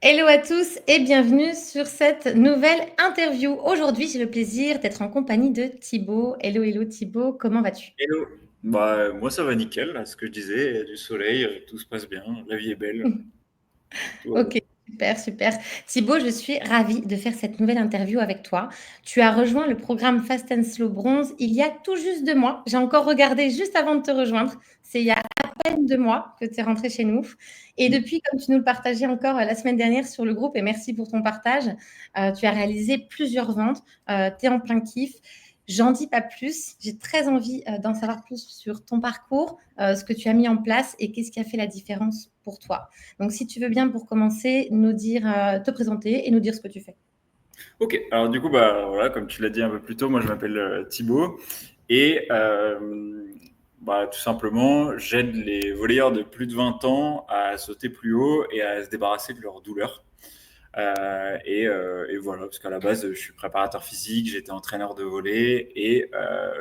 Hello à tous et bienvenue sur cette nouvelle interview. Aujourd'hui, j'ai le plaisir d'être en compagnie de Thibaut. Hello, hello Thibaut, comment vas-tu? Hello. Bah, moi, ça va nickel, là, ce que je disais, il y a du soleil, tout se passe bien, la vie est belle, tout va bien. Ok, super, super. Thibaut, je suis ravie de faire cette nouvelle interview avec toi. Tu as rejoint le programme Fast and Slow Bronze il y a tout juste 2 mois. J'ai encore regardé juste avant de te rejoindre. C'est il y a à peine 2 mois que tu es rentré chez nous. Et Mm. depuis, comme tu nous le partageais encore la semaine dernière sur le groupe, et merci pour ton partage, tu as réalisé plusieurs ventes. Tu es en plein kiff. J'en dis pas plus. J'ai très envie d'en savoir plus sur ton parcours, ce que tu as mis en place et qu'est-ce qui a fait la différence pour toi. Donc, si tu veux bien, pour commencer, nous dire, te présenter et nous dire ce que tu fais. Ok, alors du coup, bah, voilà, comme tu l'as dit un peu plus tôt, moi, je m'appelle Thibaut, et bah, tout simplement, j'aide les volleyeurs de plus de 20 ans à sauter plus haut et à se débarrasser de leur douleur. Et voilà, parce qu'à la base, je suis préparateur physique, j'étais entraîneur de volley, et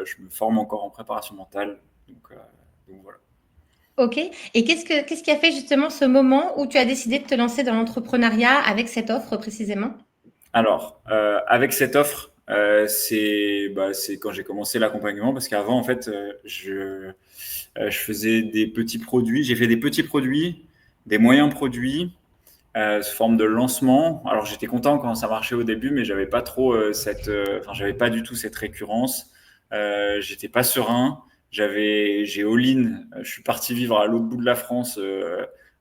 je me forme encore en préparation mentale, donc, euh, donc voilà. Ok. Et qu'est-ce qui a fait justement ce moment où tu as décidé de te lancer dans l'entrepreneuriat avec cette offre précisément? Alors, avec cette offre, c'est quand j'ai commencé l'accompagnement, parce qu'avant, en fait, je faisais des petits produits. J'ai fait des petits produits, des moyens produits, sous forme de lancement. Alors, j'étais content quand ça marchait au début, mais j'avais pas trop enfin, j'avais pas du tout cette récurrence. J'étais pas serein. J'ai all-in. Je suis parti vivre à l'autre bout de la France.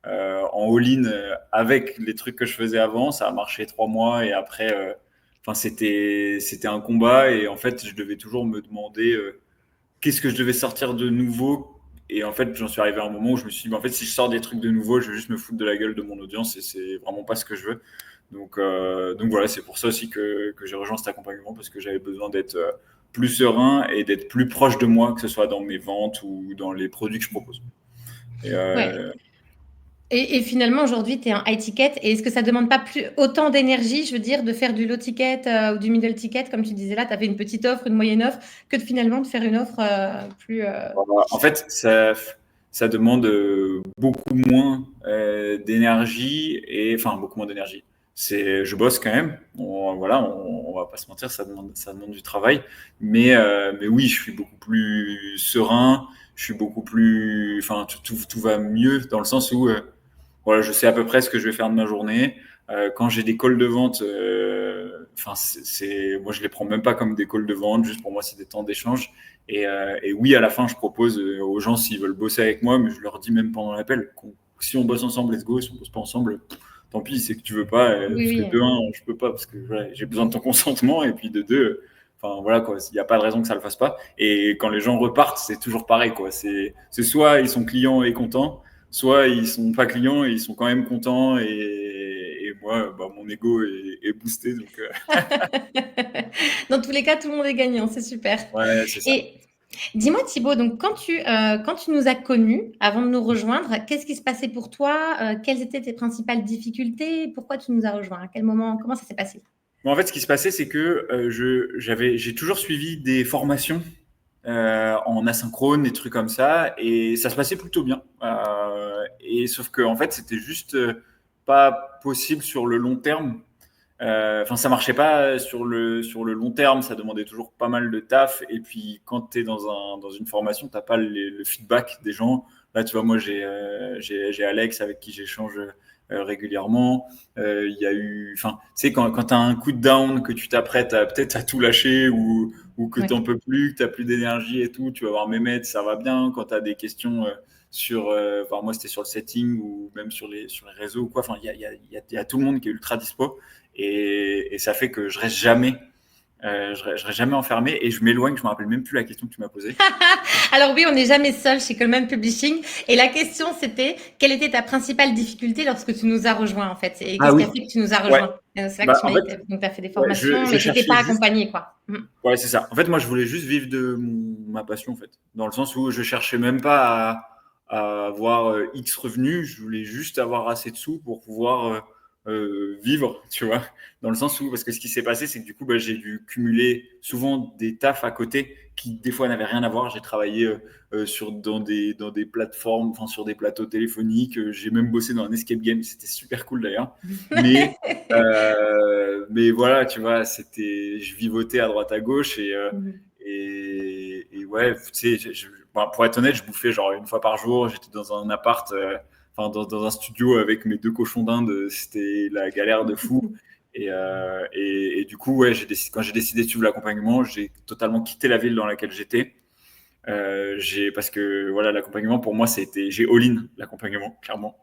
En all-in avec les trucs que je faisais avant. Ça a marché 3 mois et après, enfin, c'était un combat et en fait, je devais toujours me demander qu'est-ce que je devais sortir de nouveau. Et en fait, j'en suis arrivé à un moment où je me suis dit, bah, en fait, si je sors des trucs de nouveau, je vais juste me foutre de la gueule de mon audience et c'est vraiment pas ce que je veux. Donc voilà, c'est pour ça aussi que j'ai rejoint cet accompagnement parce que j'avais besoin d'être plus serein et d'être plus proche de moi, que ce soit dans mes ventes ou dans les produits que je propose. Et, Ouais. euh, Et finalement, aujourd'hui, tu es en high ticket. Et est-ce que ça demande pas plus autant d'énergie, je veux dire, de faire du low ticket ou du middle ticket, comme tu disais là, tu avais une petite offre, une moyenne offre, que de finalement de faire une offre plus. En fait, ça demande beaucoup moins d'énergie et enfin beaucoup moins d'énergie. Je bosse quand même. Voilà, on va pas se mentir, ça demande du travail. Mais oui, je suis beaucoup plus serein. Je suis beaucoup plus, enfin, tout va mieux dans le sens où voilà, je sais à peu près ce que je vais faire de ma journée. Quand j'ai des calls de vente, enfin, moi je les prends même pas comme des calls de vente. Juste pour moi, c'est des temps d'échange. Et oui, à la fin, je propose aux gens s'ils veulent bosser avec moi, mais je leur dis même pendant l'appel, si on bosse ensemble, let's go. Si on bosse pas ensemble, tant pis, c'est que tu veux pas. Oui, Parce que oui. de un, je peux pas parce que voilà, j'ai besoin de ton consentement. Et puis de deux, enfin voilà quoi, il n'y a pas de raison que ça le fasse pas. Et quand les gens repartent, c'est toujours pareil quoi. C'est soit ils sont clients et contents, soit ils sont pas clients et ils sont quand même contents et moi, bah, mon ego est boosté. Donc, Dans tous les cas, tout le monde est gagnant, c'est super. ouais, c'est ça. Et dis-moi Thibaut, donc quand tu nous as connus avant de nous rejoindre, qu'est-ce qui se passait pour toi? Quelles étaient tes principales difficultés? Pourquoi tu nous as rejoints? À quel moment? Comment ça s'est passé? Bon, en fait, ce qui se passait, c'est que j'ai toujours suivi des formations en asynchrone, des trucs comme ça, et ça se passait plutôt bien. Et sauf que, en fait, c'était juste pas possible sur le long terme. Enfin, ça marchait pas sur le long terme, ça demandait toujours pas mal de taf. Et puis, quand tu es dans une formation, t'as pas le feedback des gens. Là, tu vois, moi, j'ai Alex avec qui j'échange régulièrement. Il y a eu, enfin, tu sais, quand tu as un coup de down, que tu t'apprêtes à peut-être à tout lâcher ou que Ouais. tu n'en peux plus, que tu n'as plus d'énergie et tout, tu vas voir Mehmet, ça va bien. Quand tu as des questions enfin, moi, c'était sur le setting ou même sur les réseaux ou quoi. Enfin, il y a tout le monde qui est ultra dispo. Et ça fait que je reste jamais enfermé et je m'éloigne. Je me rappelle même plus la question que tu m'as posée. Alors oui, on n'est jamais seul chez Coleman Publishing. Et la question, c'était, quelle était ta principale difficulté lorsque tu nous as rejoints, en fait? Et Ah qu'est-ce qui oui, a fait que tu nous as ouais. rejoints? C'est là que Bah, tu en m'as fait, dit, donc tu as fait des ouais, formations, je mais tu n'étais cherchais pas juste. accompagné, quoi. Ouais, c'est ça. En fait, moi, je voulais juste vivre de ma passion, en fait. Dans le sens où je cherchais même pas à avoir X revenus. Je voulais juste avoir assez de sous pour pouvoir vivre, tu vois, dans le sens où, parce que ce qui s'est passé, c'est que du coup, bah, j'ai dû cumuler souvent des tafs à côté qui, des fois, n'avaient rien à voir. J'ai travaillé dans des plateformes, enfin, sur des plateaux téléphoniques. J'ai même bossé dans un escape game. C'était super cool d'ailleurs. Mais voilà, tu vois, je vivotais à droite à gauche et ouais, tu sais, bah, pour être honnête, je bouffais genre une fois par jour. J'étais dans un appart, enfin dans un studio avec mes 2 cochons d'Inde. C'était la galère de fou. Et du coup, ouais, quand j'ai décidé de suivre l'accompagnement, j'ai totalement quitté la ville dans laquelle j'étais. Parce que voilà, l'accompagnement pour moi, j'ai all-in l'accompagnement, clairement.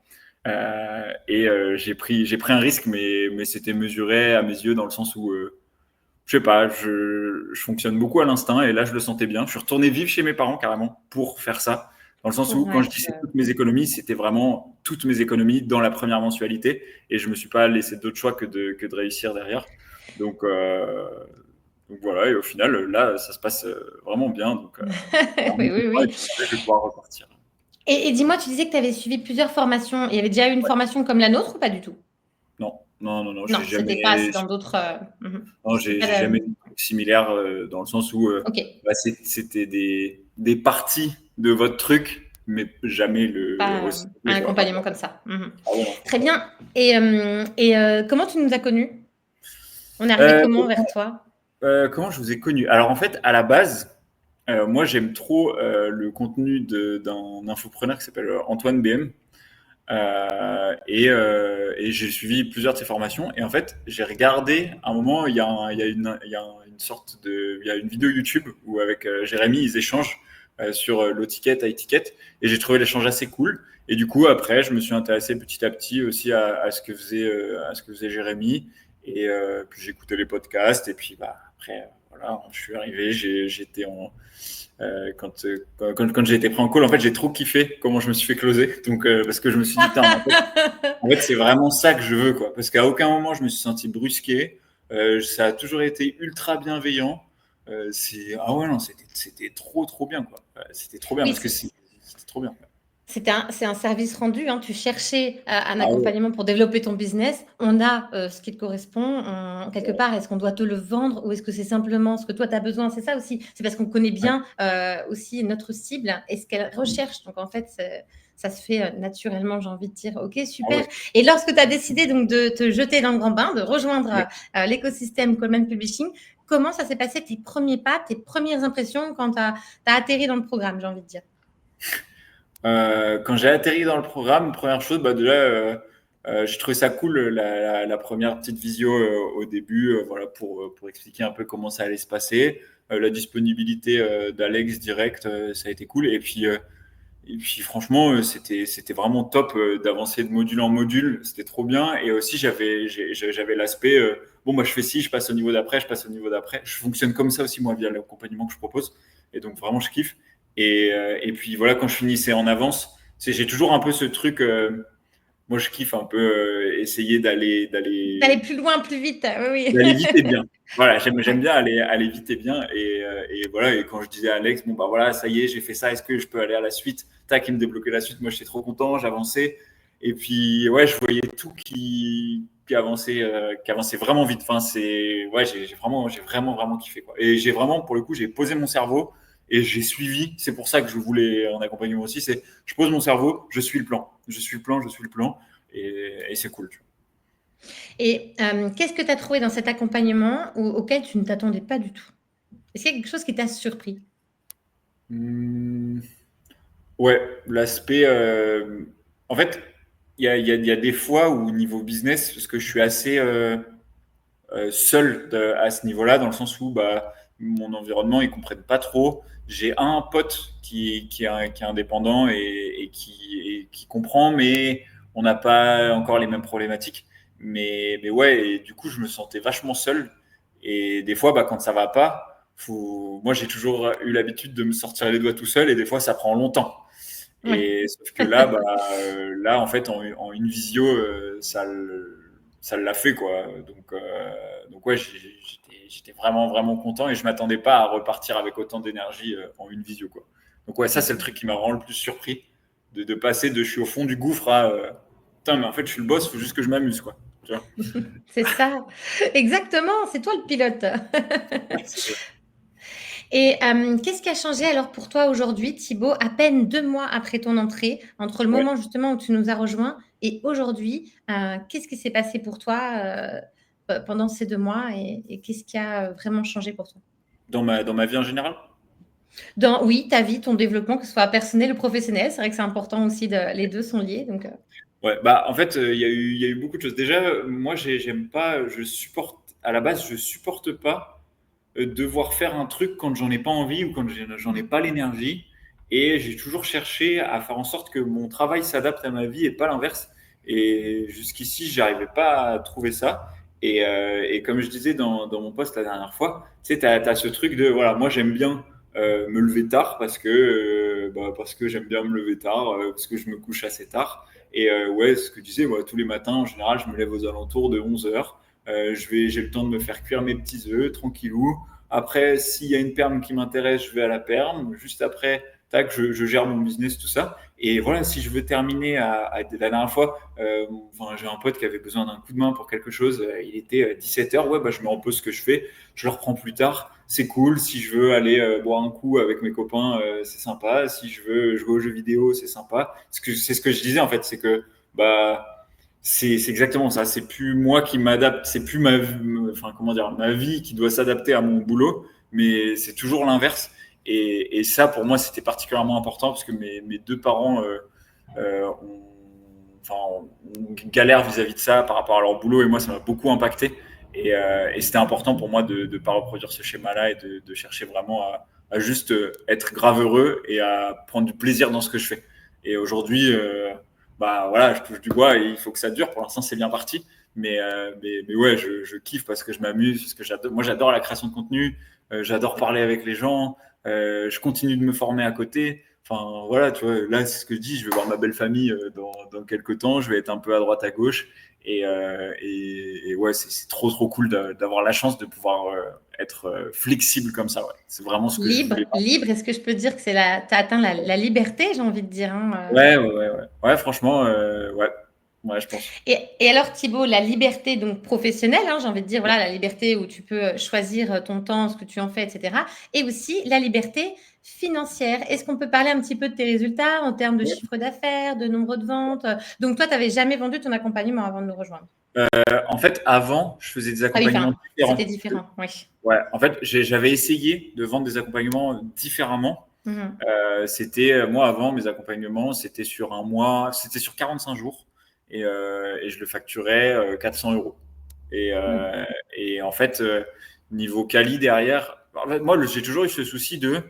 J'ai pris un risque, mais c'était mesuré à mes yeux dans le sens où je sais pas, je fonctionne beaucoup à l'instinct et là je le sentais bien. Je suis retourné vivre chez mes parents carrément pour faire ça. Dans le sens où quand je disais toutes mes économies, c'était vraiment toutes mes économies dans la première mensualité et je me suis pas laissé d'autre choix que de réussir derrière. Donc, euh, donc voilà, et au final là ça se passe vraiment bien. Donc Oui, oui, oui. je vais pouvoir repartir. Et dis-moi, tu disais que tu avais suivi plusieurs formations. Il y avait déjà eu une formation comme la nôtre ou pas du tout? Non, non, non, non, Non, c'était pas dans d'autres. Non, C'était j'ai pas jamais eu de truc similaire dans le sens où Ok. bah, c'était des parties de votre truc, mais jamais le Pas recycler, un quoi. accompagnement comme ça. Ah ouais, non. Très bien. Comment tu nous as connus? On est arrivé Euh, comment vers toi? Comment je vous ai connu? Alors en fait, à la base, moi j'aime trop le contenu d'un infopreneur qui s'appelle Antoine BM. Et j'ai suivi plusieurs de ses formations. Et en fait, j'ai regardé à un moment, il y a une vidéo YouTube où avec Jérémy, ils échangent sur low ticket, high ticket. Et j'ai trouvé l'échange assez cool. Et du coup, après, je me suis intéressé petit à petit aussi à ce à ce que faisait Jérémy. Puis j'écoutais les podcasts. Et puis bah, après, voilà, je suis arrivé, j'étais quand j'ai été pris en call, en fait, j'ai trop kiffé comment je me suis fait closer. Donc, parce que je me suis dit, putain, en fait, c'est vraiment ça que je veux, quoi. Parce qu'à aucun moment, je me suis senti brusqué. Ça a toujours été ultra bienveillant. Ah ouais, non, c'était trop, trop bien, quoi. C'était trop bien Oui, parce que c'était trop bien. c'est un service rendu, hein. Tu cherchais un Ah ouais, accompagnement pour développer ton business. On a ce qui te correspond. Quelque part, est-ce qu'on doit te le vendre ou est-ce que c'est simplement ce que toi, tu as besoin? C'est ça aussi. C'est parce qu'on connaît ouais. bien aussi notre cible et ce qu'elle recherche. Donc, en fait, ça se fait naturellement, j'ai envie de dire. OK, Ah super. ouais, Et lorsque tu as décidé donc de te jeter dans le grand bain, de rejoindre ouais. l'écosystème Coleman Publishing, comment ça s'est passé tes premiers pas, tes premières impressions quand tu as atterri dans le programme, j'ai envie de dire? Quand j'ai atterri dans le programme, première chose, bah déjà, j'ai trouvé ça cool la première petite visio au début, voilà, pour expliquer un peu comment ça allait se passer. La disponibilité d'Alex direct, ça a été cool. Et puis franchement, c'était vraiment top d'avancer de module en module. C'était trop bien. Et aussi, j'avais l'aspect, bon, moi je fais ci, je passe au niveau d'après, je passe au niveau d'après. Je fonctionne comme ça aussi, moi, via l'accompagnement que je propose. Et donc, vraiment, je kiffe. Et puis voilà, quand je finissais en avance, j'ai toujours un peu ce truc. Moi, je kiffe un peu essayer D'aller plus loin, plus vite. Oui, d'aller vite et oui. bien. Voilà, j'aime Ouais. bien aller vite et bien. Et voilà, et quand je disais à Alex, bon, bah voilà, ça y est, j'ai fait ça, est-ce que je peux aller à la suite? Tac, il me débloquait la suite. Moi, j'étais trop content, j'avançais. Et puis, ouais, je voyais tout qui avançait vraiment vite. Enfin, ouais, j'ai vraiment, vraiment kiffé, quoi. Et j'ai vraiment, pour le coup, j'ai posé mon cerveau et j'ai suivi. C'est pour ça que je voulais en accompagnement aussi. Je pose mon cerveau, je suis le plan. Je suis le plan, je suis le plan. Et c'est cool, tu vois. Et qu'est-ce que tu as trouvé dans cet accompagnement auquel tu ne t'attendais pas du tout? Est-ce qu'il y a quelque chose qui t'a surpris? Mmh. Ouais, l'aspect. En fait, il y a des fois où, niveau business, parce que je suis assez seul à ce niveau-là, dans le sens où bah, mon environnement, ils ne comprennent pas trop. J'ai un pote qui est indépendant et qui comprend, mais on n'a pas encore les mêmes problématiques. Mais ouais, et du coup, je me sentais vachement seul. Et des fois, bah, quand ça va pas, moi, j'ai toujours eu l'habitude de me sortir les doigts tout seul, et des fois, ça prend longtemps. Ouais. Et sauf que là, là en fait, en une visio, ça l'a fait, quoi. Donc ouais, j'étais vraiment, vraiment content et je m'attendais pas à repartir avec autant d'énergie en une visio, quoi. Donc ouais, ça, c'est le truc qui m'a vraiment le plus surpris, de passer de je suis au fond du gouffre à putain, mais en fait, je suis le boss, faut juste que je m'amuse, quoi. Tu vois. C'est ça, exactement, c'est toi le pilote. Ouais, c'est ça. Et qu'est-ce qui a changé alors pour toi aujourd'hui, Thibaut, à peine 2 mois après ton entrée, entre le Ouais. moment justement où tu nous as rejoints et aujourd'hui? Qu'est-ce qui s'est passé pour toi, pendant ces 2 mois et qu'est-ce qui a vraiment changé pour toi? Dans ma vie en général? Dans oui, ta vie, ton développement, que ce soit personnel ou professionnel, c'est vrai que c'est important aussi de les 2 sont liés donc Ouais, bah, en fait, il y a eu beaucoup de choses. Déjà, moi, j'aime pas, à la base, je supporte pas devoir faire un truc quand j'en ai pas envie ou quand j'en ai pas l'énergie. Et j'ai toujours cherché à faire en sorte que mon travail s'adapte à ma vie et pas l'inverse. Et jusqu'ici, j'arrivais pas à trouver ça. Et comme je disais dans mon post la dernière fois, tu sais, t'as ce truc de, voilà, moi j'aime bien me lever tard parce que j'aime bien me lever tard, parce que je me couche assez tard. Et ouais, ce que tu disais, moi, tous les matins, en général, je me lève aux alentours de 11 heures. J'ai le temps de me faire cuire mes petits œufs, tranquillou. Après, s'il y a une perme qui m'intéresse, je vais à la perme. Juste après, tac, je gère mon business, tout ça. Et voilà, si je veux terminer la dernière fois, enfin, j'ai un pote qui avait besoin d'un coup de main pour quelque chose. Il était 17 heures. Ouais, bah, je me repose ce que je fais. Je le reprends plus tard. C'est cool. Si je veux aller boire un coup avec mes copains, c'est sympa. Si je veux jouer aux jeux vidéo, c'est sympa. C'est ce que je disais en fait. C'est que bah, c'est exactement ça. C'est plus moi qui m'adapte. C'est plus enfin, comment dire, ma vie qui doit s'adapter à mon boulot, mais c'est toujours l'inverse. Et ça, pour moi, c'était particulièrement important parce que mes deux parents enfin, on galère vis-à-vis de ça par rapport à leur boulot et moi, ça m'a beaucoup impacté. Et c'était important pour moi de ne pas reproduire ce schéma-là et de chercher vraiment à juste être grave heureux et à prendre du plaisir dans ce que je fais. Et aujourd'hui, bah voilà, je touche du bois et il faut que ça dure. Pour l'instant, c'est bien parti. Mais ouais, je kiffe parce que je m'amuse, parce que moi, j'adore la création de contenu, j'adore parler avec les gens, je continue de me former à côté. Enfin, voilà, tu vois, là, c'est ce que je dis, je vais voir ma belle famille dans quelques temps, je vais être un peu à droite, à gauche. Et ouais, c'est trop, trop cool d'avoir la chance de pouvoir être flexible comme ça. Ouais. C'est vraiment ce que je voulais. libre, est-ce que je peux dire que c'est tu as atteint la liberté, j'ai envie de dire, hein? Ouais, ouais, ouais, ouais. Ouais, franchement, ouais. Ouais, je pense. Et alors Thibaut, la liberté donc professionnelle, hein, j'ai envie de dire, voilà, la liberté où tu peux choisir ton temps, ce que tu en fais, etc. Et aussi la liberté financière. Est-ce qu'on peut parler un petit peu de tes résultats en termes de Ouais. chiffre d'affaires, de nombre de ventes? Donc toi, tu n'avais jamais vendu ton accompagnement avant de nous rejoindre? En fait, avant, je faisais des Ah oui, accompagnements enfin, c'était différents. différent, oui. Ouais, en fait, j'avais essayé de vendre des accompagnements différemment. Mhm. Moi, avant, mes accompagnements, c'était sur un mois, c'était sur 45 jours et je le facturais 400 euros. Et, Mhm. euh, et en fait, niveau quali derrière, en fait, moi, j'ai toujours eu ce souci de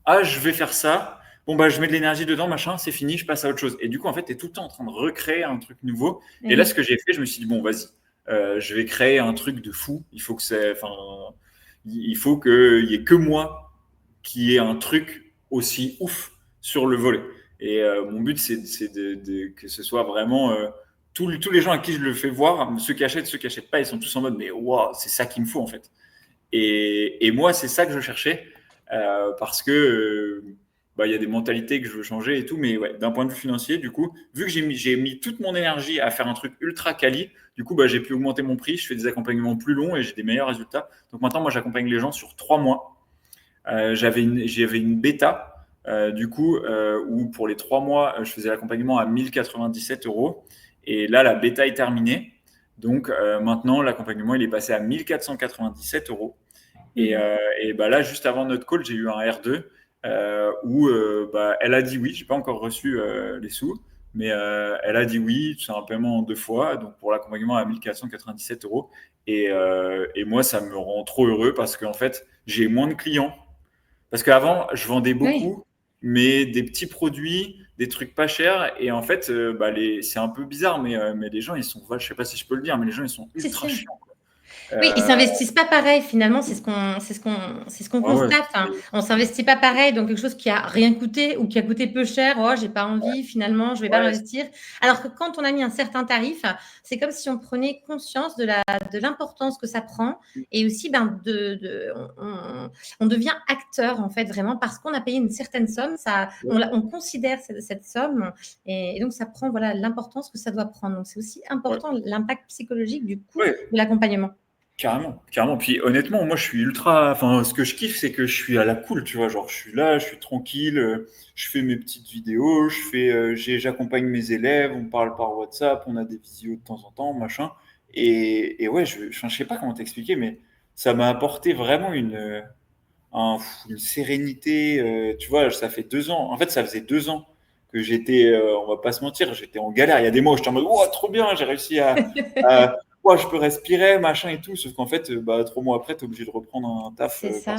ah, je vais faire ça. Bon, bah, je mets de l'énergie dedans, machin, c'est fini, je passe à autre chose. Et du coup, en fait, tu es tout le temps en train de recréer un truc nouveau. Eh Et là, ce oui. que j'ai fait, je me suis dit, bon, vas-y, je vais créer un truc de fou. Il faut qu'il y ait que moi qui ait un truc aussi ouf sur le volet. Et mon but, c'est que ce soit vraiment tous les gens à qui je le fais voir, ceux qui achètent pas, ils sont tous en mode, mais waouh, c'est ça qu'il me faut en fait. Et moi, c'est ça que je cherchais parce que bah, il y a des mentalités que je veux changer et tout, mais ouais, d'un point de vue financier, du coup, vu que j'ai mis toute mon énergie à faire un truc ultra quali, du coup, bah, j'ai pu augmenter mon prix, je fais des accompagnements plus longs et j'ai des meilleurs résultats. Donc maintenant, moi, j'accompagne les gens sur 3 mois. J'avais une bêta, du coup, où pour les 3 mois, je faisais l'accompagnement à 1097 euros. Et là, la bêta est terminée. Donc maintenant, l'accompagnement, il est passé à 1497 euros. Mhm. Et bah là, juste avant notre call, j'ai eu un R2 où bah, elle a dit oui. J'ai pas encore reçu les sous, mais elle a dit oui. C'est un paiement en 2 fois, donc pour l'accompagnement à 1497 euros. Et moi, ça me rend trop heureux parce qu'en fait, j'ai moins de clients. Parce qu'avant, je vendais Oui, beaucoup, mais des petits produits, des trucs pas chers. Et en fait, bah, c'est un peu bizarre, mais les gens, ils sont, je sais pas si je peux le dire, mais les gens, ils sont si, ultra si. chiants. Oui, ils Euh, s'investissent pas pareil finalement, c'est ce qu'on ouais, ouais, constate, hein. On s'investit pas pareil dans quelque chose qui a rien coûté ou qui a coûté peu cher. «Oh, j'ai pas envie finalement, je vais pas ouais, m'investir». Alors que quand on a mis un certain tarif, c'est comme si on prenait conscience de l'importance que ça prend et aussi, ben, on devient acteur en fait vraiment parce qu'on a payé une certaine somme, ça ouais, on considère cette somme et donc ça prend voilà l'importance que ça doit prendre. Donc c'est aussi ouais, important l'impact psychologique du coût ouais, de l'accompagnement. carrément, carrément. Puis honnêtement, moi, je suis ultra. Enfin, ce que je kiffe, c'est que je suis à la cool, tu vois. Genre, je suis là, je suis tranquille, je fais mes petites vidéos, j'accompagne mes élèves, on parle par WhatsApp, on a des visios de temps en temps, machin. Et ouais, enfin, je sais pas comment t'expliquer, mais ça m'a apporté vraiment une sérénité. Tu vois, ça fait 2 ans. En fait, ça faisait 2 ans que j'étais, on va pas se mentir, j'étais en galère. Il y a des mois où j'étais en mode, oh, trop bien, j'ai réussi ouais, je peux respirer, machin et tout. Sauf qu'en fait, bah, 3 mois après, tu es obligé de reprendre un taf C'est ça.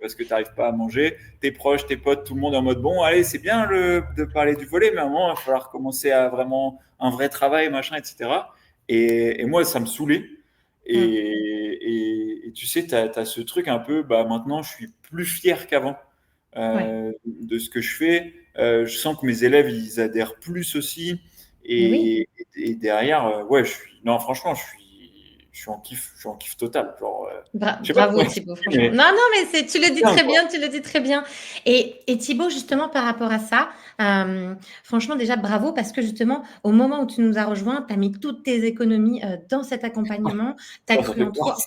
parce que tu n'arrives pas à manger. Tes proches, tes potes, tout le monde est en mode, bon, allez, c'est bien de parler du volet, mais à un moment, il va falloir commencer à vraiment un vrai travail, machin, etc. Et moi, ça me saoulait. Mmh. Et tu sais, tu as ce truc un peu, bah, maintenant, je suis plus fier qu'avant Ouais. de ce que je fais. Je sens que mes élèves, ils adhèrent plus aussi. Mais oui. Et derrière, ouais, non, franchement, je suis en kiff total. Genre, je sais pas Bravo comment Thibaut, expliquer, franchement. mais Non, non, mais tu le c'est dis bien, très quoi. bien, tu le dis très bien. Et Thibaut, justement, par rapport à ça, franchement, déjà, bravo parce que justement, au moment où tu nous as rejoints, tu as mis toutes tes économies dans cet accompagnement. Tu as Ça cru fait en peur, toi. ça.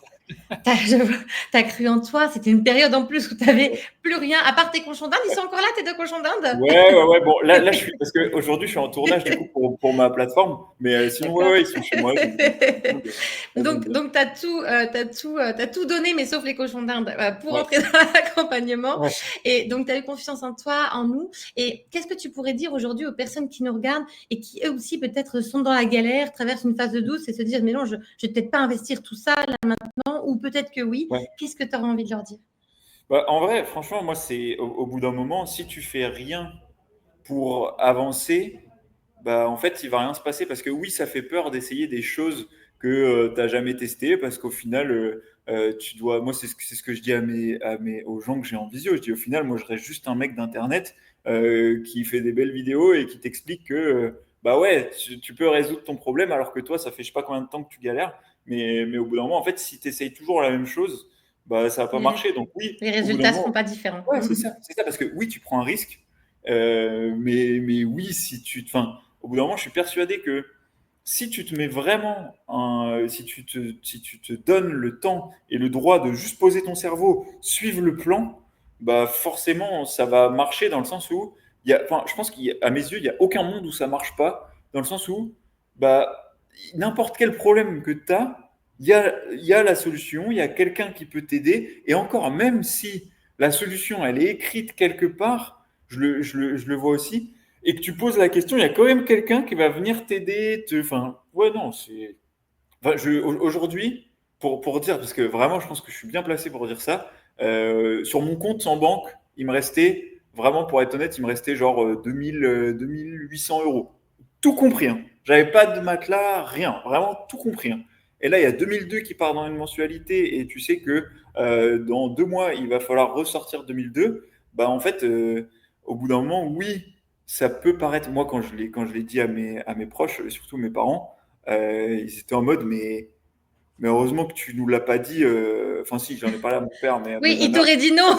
Tu cru en toi. C'était une période en plus où tu n'avais plus rien, à part tes cochons d'Inde. Ils sont encore là, tes deux cochons d'Inde? Ouais, ouais, ouais. Bon, là, parce qu'aujourd'hui, je suis en tournage, du coup, pour ma plateforme. Mais sinon, ouais, D'accord. ouais, ils sont chez moi. Ça vient bien. Donc tu as tout, tu tout donné, mais sauf les cochons d'Inde, pour Ouais, entrer dans l'accompagnement. ouais. Et donc, tu as eu confiance en toi, en nous. Et qu'est-ce que tu pourrais dire aujourd'hui aux personnes qui nous regardent et qui, eux aussi, peut-être sont dans la galère, traversent une phase de doute et se disent, mais non, je vais peut-être pas investir tout ça là maintenant, ou peut-être que oui. Ouais. Qu'est-ce que tu aurais envie de leur dire? Bah, en vrai, franchement, moi, c'est au bout d'un moment, si tu fais rien pour avancer, bah, en fait, il va rien se passer parce que oui, ça fait peur d'essayer des choses que tu n'as jamais testées parce qu'au final, tu dois. Moi, c'est ce que je dis aux gens que j'ai en visio. Je dis au final, moi, je reste juste un mec d'internet qui fait des belles vidéos et qui t'explique que bah ouais, tu peux résoudre ton problème alors que toi, ça fait je sais pas combien de temps que tu galères. Mais au bout d'un moment, en fait, si tu essayes toujours la même chose, bah ça va pas Les, marcher. Donc oui, les au bout d'un résultats seront moment, pas différents. ouais, c'est ça, parce que oui, tu prends un risque, mais oui, si tu, enfin, au bout d'un moment, je suis persuadé que si tu te mets vraiment, si tu te donnes le temps et le droit de juste poser ton cerveau, suivre le plan, bah forcément, ça va marcher dans le sens où, enfin, je pense qu'à mes yeux, il n'y a aucun monde où ça marche pas, dans le sens où, bah, n'importe quel problème que tu as, il y a la solution, il y a quelqu'un qui peut t'aider, et encore, même si la solution, elle est écrite quelque part, je le vois aussi, et que tu poses la question, il y a quand même quelqu'un qui va venir t'aider. Enfin, ouais, non, c'est. Enfin, aujourd'hui, pour dire, parce que vraiment, je pense que je suis bien placé pour dire ça, sur mon compte en banque, il me restait, vraiment, pour être honnête, il me restait genre 2800 euros. Tout compris, hein. J'avais pas de matelas, rien. Vraiment tout compris, hein. Et là, il y a 2002 qui part dans une mensualité, et tu sais que dans 2 mois, il va falloir ressortir 2002. Bah, en fait, au bout d'un moment, oui, ça peut paraître. Moi, quand je l'ai dit à mes proches, et surtout mes parents, ils étaient en mode, mais heureusement que tu nous l'as pas dit. Enfin, si, j'en ai parlé à mon père, mais Oui, ma ils mère. t'auraient dit non.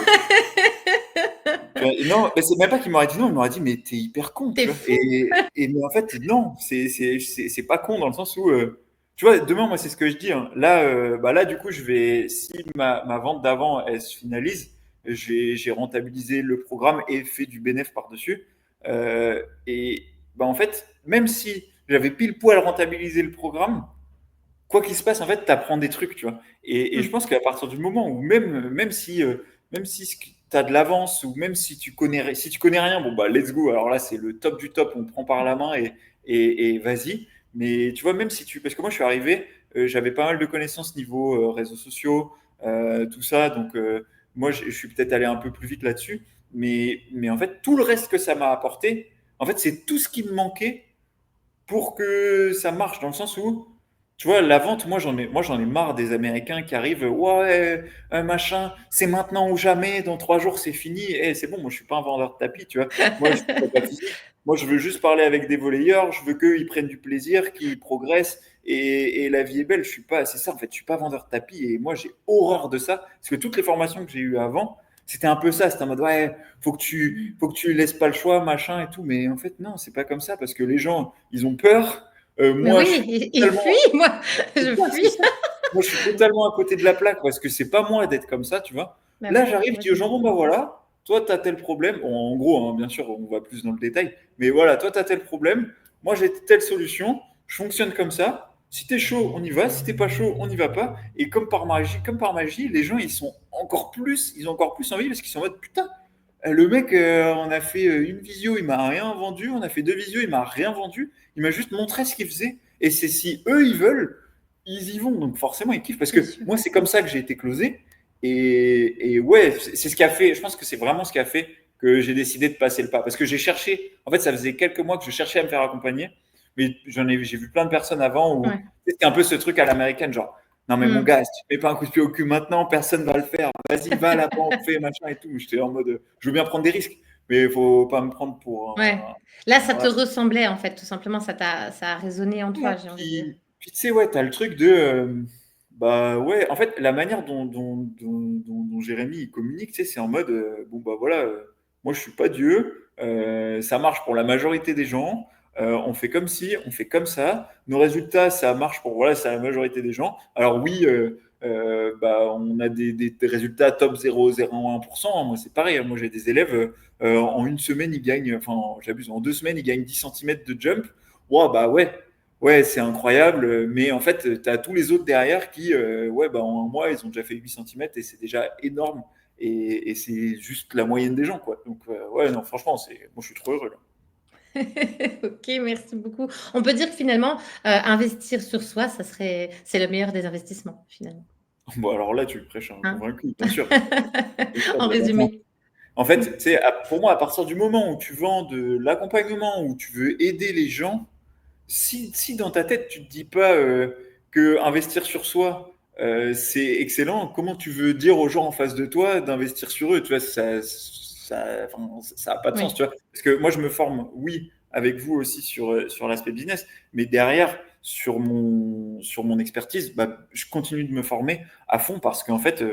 Non, mais c'est même pas qu'il m'aurait dit non, il m'aurait dit, mais t'es hyper con, T'es tu vois. fou. Mais en fait, non, c'est pas con dans le sens où, tu vois, demain, moi, c'est ce que je dis, hein. Là, bah là, du coup, si ma vente d'avant, elle se finalise, j'ai rentabilisé le programme et fait du bénéfice par-dessus. Et bah, en fait, même si j'avais pile poil rentabilisé le programme, quoi qu'il se passe, en fait, tu apprends des trucs, tu vois. Et je Mm. pense qu'à partir du moment où même si tu as de l'avance ou même si tu connais rien, bon, bah, let's go. Alors là, c'est le top du top, on te prend par la main et vas-y. Mais tu vois, parce que moi, je suis arrivé, j'avais pas mal de connaissances niveau réseaux sociaux, tout ça. Donc, moi, je suis peut-être allé un peu plus vite là-dessus. Mais en fait, tout le reste que ça m'a apporté, en fait, c'est tout ce qui me manquait pour que ça marche, dans le sens où tu vois, la vente, moi, j'en ai marre des Américains qui arrivent, ouais, machin, c'est maintenant ou jamais, dans 3 jours, c'est fini. Eh, c'est bon, moi, je suis pas un vendeur de tapis, tu vois. Moi, je ne pas physique. Moi, je veux juste parler avec des volleyeurs, je veux qu'ils prennent du plaisir, qu'ils progressent, et la vie est belle. Je suis pas, c'est ça, en fait, je suis pas vendeur de tapis, et moi, j'ai horreur de ça, parce que toutes les formations que j'ai eues avant, c'était un peu ça, c'était en mode, ouais, faut que tu laisses pas le choix, machin et tout, mais en fait, non, c'est pas comme ça, parce que les gens, ils ont peur. Mais Moi, je suis oui, il totalement fuit, moi, c'est je ça, c'est fuis. ça. Moi, je suis totalement à côté de la plaque parce que c'est pas moi d'être comme ça, tu vois. Bah Là, oui, j'arrive, je moi dis aux je gens, sais. bon, bah voilà, toi, tu as tel problème. Bon, en gros, hein, bien sûr, on va plus dans le détail. Mais voilà, toi, tu as tel problème. Moi, j'ai telle solution. Je fonctionne comme ça. Si t'es chaud, on y va. Si t'es pas chaud, on n'y va pas. Et comme par magie, les gens, ils ont encore plus envie parce qu'ils sont en mode, putain, le mec, on a fait une visio, il m'a rien vendu. On a fait 2 visios, il m'a rien vendu. Il m'a juste montré ce qu'il faisait. Et c'est si eux, ils veulent, ils y vont. Donc forcément, ils kiffent. Parce C'est que sûr. moi, c'est comme ça que j'ai été closé. Et ouais, c'est ce qui a fait, je pense que c'est vraiment ce qui a fait que j'ai décidé de passer le pas. Parce que j'ai cherché, en fait, ça faisait quelques mois que je cherchais à me faire accompagner. Mais j'ai vu plein de personnes avant où Ouais. c'était un peu ce truc à l'américaine, genre, non mais mon Mm. gars, si tu ne mets pas un coup de pied au cul maintenant, personne va le faire. Vas-y, va là-bas, on fait machin et tout. J'étais en mode, je veux bien prendre des risques, mais il faut pas me prendre pour Ouais. Là, ça te voilà. ressemblait, en fait, tout simplement. Ça a résonné en Ouais, toi, j'ai envie de dire. puis tu sais, ouais, t'as le truc de. Bah ouais, en fait, la manière dont Jérémy il communique, tu sais, c'est en mode bon, bah voilà, moi je suis pas Dieu, ça marche pour la majorité des gens, on fait comme ci, on fait comme ça, nos résultats, ça marche pour voilà, c'est la majorité des gens. Alors oui, bah, on a des résultats top 0,01%, hein. Moi c'est pareil, hein. Moi j'ai des élèves, en une semaine, ils gagnent, enfin j'abuse, en 2 semaines, ils gagnent 10 centimètres de jump. Wow, bah ouais. Ouais, c'est incroyable, mais en fait, tu as tous les autres derrière qui, ouais, bah, en un mois, ils ont déjà fait 8 centimètres et c'est déjà énorme. Et c'est juste la moyenne des gens, quoi. Donc, ouais, non, franchement, moi, je suis trop heureux, là. Ok, merci beaucoup. On peut dire que finalement, investir sur soi, c'est le meilleur des investissements, finalement. Bon, alors là, tu prêches un Hein. convaincu, bien sûr. Bien sûr, En bien entendu. résumé. En fait, tu sais, pour moi, à partir du moment où tu vends de l'accompagnement, où tu veux aider les gens, si dans ta tête, tu te dis pas que investir sur soi, c'est excellent, comment tu veux dire aux gens en face de toi d'investir sur eux? Tu vois, ça a pas de sens, Oui. tu vois. Parce que moi, je me forme, oui, avec vous aussi sur l'aspect business, mais derrière, sur mon expertise, bah, je continue de me former à fond parce qu'en fait,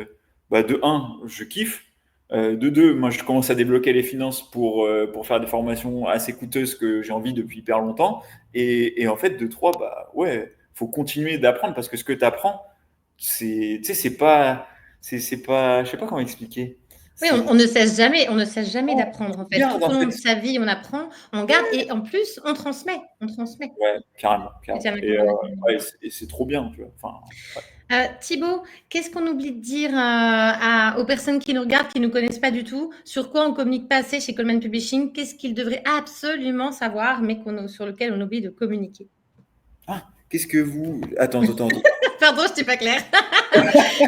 bah, de un, je kiffe. De deux, moi, je commence à débloquer les finances pour faire des formations assez coûteuses que j'ai envie depuis hyper longtemps. Et en fait, de trois, bah ouais, faut continuer d'apprendre parce que ce que tu apprends, tu sais, c'est pas, je sais pas comment expliquer. Oui, C'est, on ne cesse jamais, on ne cesse jamais non, d'apprendre, en tu fait. gardes Tout en au long fait. de sa vie, on apprend, on garde et en plus, on transmet. On transmet. Ouais, carrément, Je carrément. tiens à m'accorder avec moi. Ouais, et c'est trop bien, tu vois. Enfin, ouais. Thibaut, qu'est-ce qu'on oublie de dire aux personnes qui nous regardent, qui ne nous connaissent pas du tout? Sur quoi on communique pas assez chez Coleman Publishing? Qu'est-ce qu'ils devraient absolument savoir, mais sur lequel on oublie de communiquer? Ah, qu'est-ce que vous. Attends, attends, attends. Pardon, je n'étais pas claire. S'il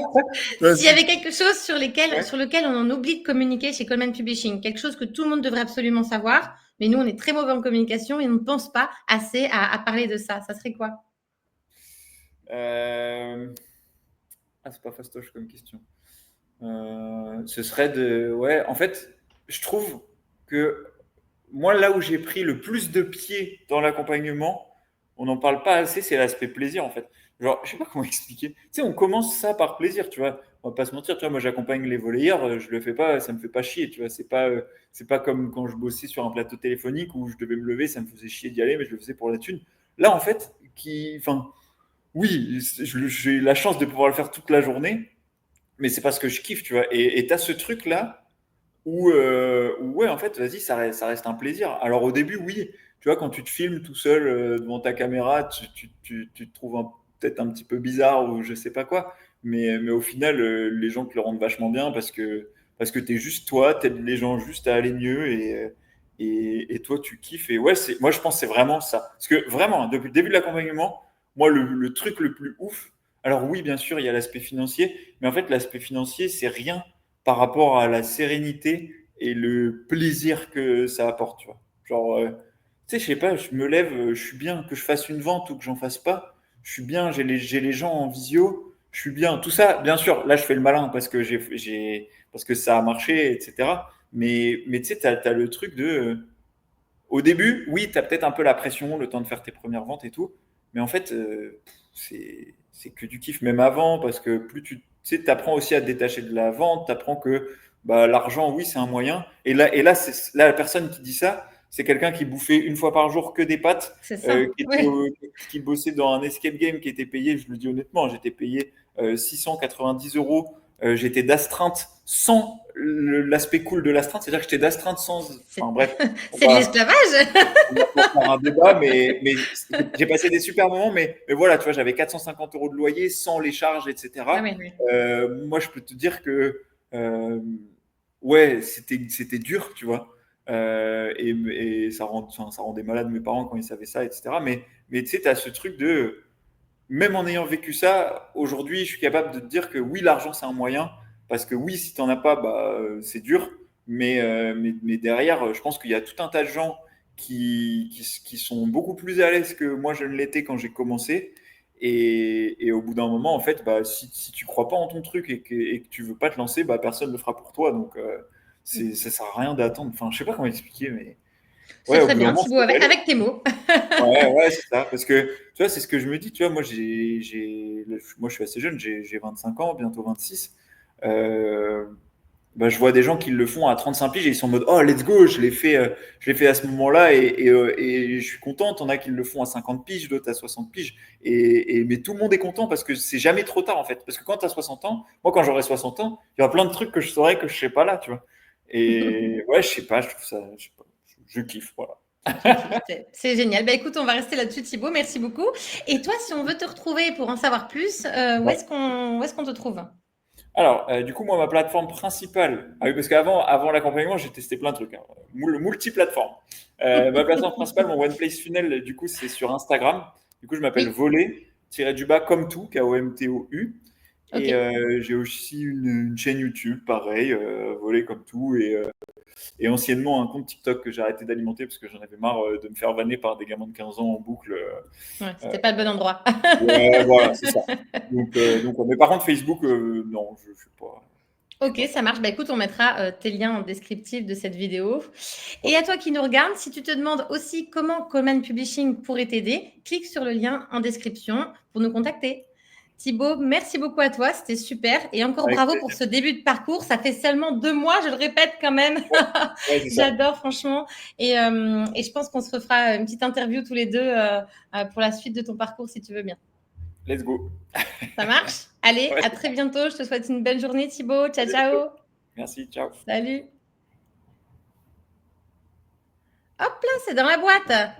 y Vas-y. avait quelque chose sur Ouais. lequel on en oublie de communiquer chez Coleman Publishing, quelque chose que tout le monde devrait absolument savoir, mais nous, on est très mauvais en communication et on ne pense pas assez à parler de ça. Ça serait quoi? Euh, Ah, c'est pas fastoche comme question. Ce serait de. Ouais, en fait, je trouve que moi, là où j'ai pris le plus de pied dans l'accompagnement, on n'en parle pas assez, c'est l'aspect plaisir en fait. Genre, je sais pas comment expliquer. Tu sais, on commence ça par plaisir, tu vois. On va pas se mentir, tu vois. Moi, j'accompagne les volleyeurs, je le fais pas, ça me fait pas chier, tu vois. C'est pas comme quand je bossais sur un plateau téléphonique où je devais me lever, ça me faisait chier d'y aller, mais je le faisais pour la thune. Là, en fait, enfin, oui, j'ai eu la chance de pouvoir le faire toute la journée, mais c'est parce que je kiffe, tu vois. Et t'as ce truc-là où, ouais, en fait, vas-y, ça reste un plaisir. Alors au début, oui, tu vois, quand tu te filmes tout seul devant ta caméra, tu te trouves peut-être un petit peu bizarre ou je sais pas quoi. Mais au final, les gens te le rendent vachement bien parce que tu es juste toi, tu aides les gens juste à aller mieux et toi, tu kiffes. Et ouais, moi, je pense que c'est vraiment ça. Parce que vraiment, depuis le début de l'accompagnement, moi, le truc le plus ouf, alors oui, bien sûr, il y a l'aspect financier, mais en fait, l'aspect financier, c'est rien par rapport à la sérénité et le plaisir que ça apporte, tu vois. Genre, tu sais, je sais pas, je me lève, je suis bien, que je fasse une vente ou que j'en fasse pas. je suis bien, j'ai les gens en visio, je suis bien. Tout ça, bien sûr, là, je fais le malin parce que parce que ça a marché, etc. Mais tu sais, tu as le truc de, au début, oui, tu as peut-être un peu la pression, le temps de faire tes premières ventes et tout. Mais en fait, c'est que du kiff, même avant, parce que plus tu sais, apprends aussi à te détacher de la vente, tu apprends que bah, l'argent, oui, c'est un moyen. Là, la personne qui dit ça, c'est quelqu'un qui bouffait une fois par jour que des pâtes, C'est ça. Ouais. qui bossait dans un escape game qui était payé, je le dis honnêtement, j'étais payé 690 euros. J'étais d'astreinte sans l'aspect cool de l'astreinte, c'est-à-dire que j'étais d'astreinte sans. C'est Enfin bref, on c'est de va, l'esclavage. on va pas faire un débat, mais j'ai passé des super moments, mais voilà, tu vois, j'avais 450 euros de loyer sans les charges, Ah etc. oui, oui. Moi, je peux te dire que, ouais, c'était dur, tu vois. Et enfin, ça rendait malade mes parents quand ils savaient ça, etc. Mais tu sais, tu as ce truc de, même en ayant vécu ça, aujourd'hui, je suis capable de te dire que oui, l'argent, c'est un moyen. Parce que oui, si tu n'en as pas, bah, c'est dur. Mais derrière, je pense qu'il y a tout un tas de gens qui sont beaucoup plus à l'aise que moi, je ne l'étais quand j'ai commencé. Et au bout d'un moment, en fait, bah, si tu crois pas en ton truc et que tu veux pas te lancer, bah, personne ne le fera pour toi. Donc, ça sert à rien d'attendre. Enfin, je sais pas comment expliquer, mais C'est ouais, au très bout d'un bien, moment, Thibaut, faut y aller. avec tes mots. Ouais, ouais, c'est ça. Parce que, tu vois, c'est ce que je me dis. Tu vois, moi, je suis assez jeune, j'ai 25 ans, bientôt 26. Euh, Bah, je vois des gens qui le font à 35 piges et ils sont en mode, oh, let's go, je l'ai fait à ce moment-là et je suis content. T'en as qui le font à 50 piges, d'autres à 60 piges. Mais tout le monde est content parce que c'est jamais trop tard, en fait. Parce que quand tu as 60 ans, moi, quand j'aurai 60 ans, il y aura plein de trucs que je saurais que je sais pas là, tu vois. Et ouais, je sais pas, je trouve ça, je sais pas, je kiffe, voilà. Tu kiffes, c'est génial. Bah, écoute, on va rester là-dessus, Thibaut. Merci beaucoup. Et toi, si on veut te retrouver pour en savoir plus, Ouais. où est-ce qu'on te trouve? Alors, du coup, moi, ma plateforme principale, ah oui, parce avant l'accompagnement, j'ai testé plein de trucs, hein, multiplateforme. Ma plateforme principale, mon One Place Funnel, du coup, c'est sur Instagram. Du coup, je m'appelle Oui, Voler-du-bas comme tout, Komtou. ok. Et j'ai aussi une chaîne YouTube, pareil, Voler comme tout. Et anciennement, un compte TikTok que j'ai arrêté d'alimenter parce que j'en avais marre de me faire vanner par des gamins de 15 ans en boucle. Ouais, Euh, c'était pas le bon endroit. ouais, voilà, c'est ça. Ouais. Mais par contre, Facebook, non, je ne je suis Ok, pas ça fan. marche. Bah, écoute, on mettra tes liens en descriptif de cette vidéo. Et Top. à toi qui nous regarde, si tu te demandes aussi comment Command Publishing pourrait t'aider, clique sur le lien en description pour nous contacter. Thibaut, merci beaucoup à toi, c'était super. Et encore Avec bravo pour plaisir. ce début de parcours. Ça fait seulement 2 mois, je le répète quand même. Ouais, ouais, c'est ça. J'adore, franchement. Et je pense qu'on se refera une petite interview tous les deux pour la suite de ton parcours, si tu veux bien. Let's go. Ça marche? Allez, Ouais, à très bientôt. Je te souhaite une belle journée, Thibaut. Ciao, allez, let's go. ciao. Merci, ciao. Salut. Hop là, c'est dans la boîte.